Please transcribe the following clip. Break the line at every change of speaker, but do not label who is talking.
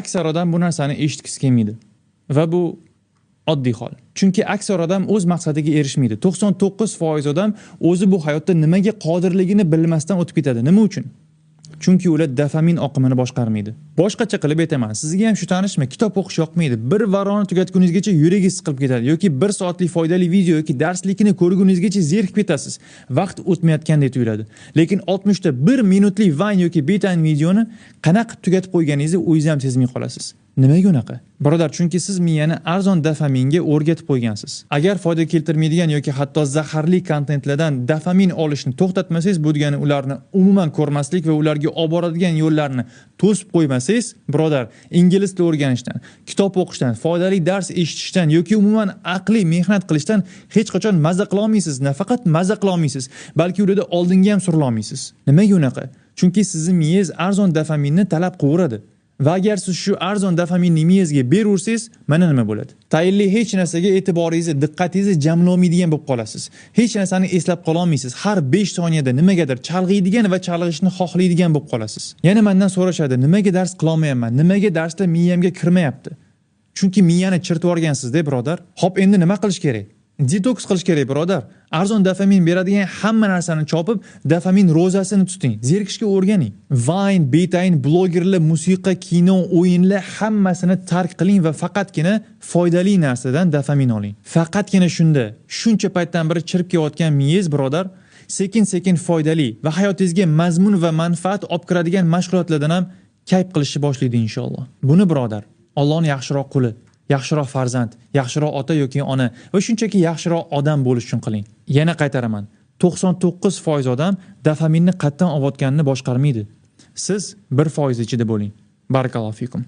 Aksar odam bu narsani eshitgisi kelmaydi va bu oddiy hol. Chunki aksar odam o'z maqsadiga erishmaydi. 99% odam o'zi bu hayotda nimaga qodirligini bilmasdan o'tib ketadi. Nima uchun? Chunki ular dopamin oqimini boshqarmaydi. Boshqacha qilib aytaman, sizga ham shu tanishmi? Kitob o'qish yoqmaydi. Bir varoni tugatguningizgacha yuragingiz siqilib ketadi yoki 1 soatlik foydali video yoki darslikni ko'rguningizgacha zerikib ketasiz. Vaqt o'tmayotgandek tuyuladi. Lekin 60 ta 1 minutlik Vine yoki betayin videoni qanaqa tugatib qo'yganingizni o'zingiz ham sezmay qolasiz. Nimaga unaqa? Birodar, chunki siz miyani arzon dopaminga o'rgatib qo'ygansiz. Agar foyda keltirmaydigan yoki hatto zaharli kontentlardan dopamin olishni to'xtatmasangiz, bu degani ularni umuman ko'rmaslik va ularga olib boradigan yo'llarni to'sib qo'ymasangiz, birodar, ingliz tili o'rganishdan, kitob o'qishdan, foydali dars eshitishdan yoki umuman aqliy mehnat qilishdan hech qachon mazza qila olmaysiz. Nafaqat mazza qila olmaysiz, balki ularda oldinga ham surila olmaysiz. Nimaga unaqa? Chunki sizning miyangiz arzon dopaminni talab qilaveradi. Va agar siz shu arzon dopaminni miyangizga beraversangiz, mana nima bo'ladi. Tayinli hech narsaga e'tiboringizni, diqqatingizni jamlaolmaydigan bo'lib qolasiz. Hech narsani eslab qola olmaysiz. Har 5 soniyada nimagadir chalg'iydigan va chalg'ishni xohlaydigan bo'lib qolasiz. Yana mendan so'rashadi, nimaga dars qila olmayapman? Nimaga darslar miyamga kirmayapti? Chunki miyani chirtib yuborgansiz-da, birodar. Xo'p, endi nima qilish kerak? Detoks qilish kerak, birodar. Arzon dopamin beradigan hamma narsani chopib, dopamin rozasini tuting. Zerikishga o'rganing. Vine, betayin, blogerlar, musiqa, kino, o'yinlar hammasini tark qiling va faqatgina foydali narsadan dopamin oling. Faqatgina shunda, shuncha paytdan beri chirib kelayotgan miyangiz, birodar, sekin-sekin foydali va hayotingizga mazmun va manfaat olib kiradigan mashg'ulotlardan ham kayf qilishni boshlaydi inshaalloh. Buni, birodar, Allohning yaxshiroq quli, yaxshiroq farzand, yaxshiroq ota yoki ona va shunchaki yaxshiroq odam bo'lish uchun qiling. Yana qaytaraman. 99% odam dopaminni qatdan olayotganini boshqarmaydi. Siz 1% ichida bo'ling. Barakallohu fikum.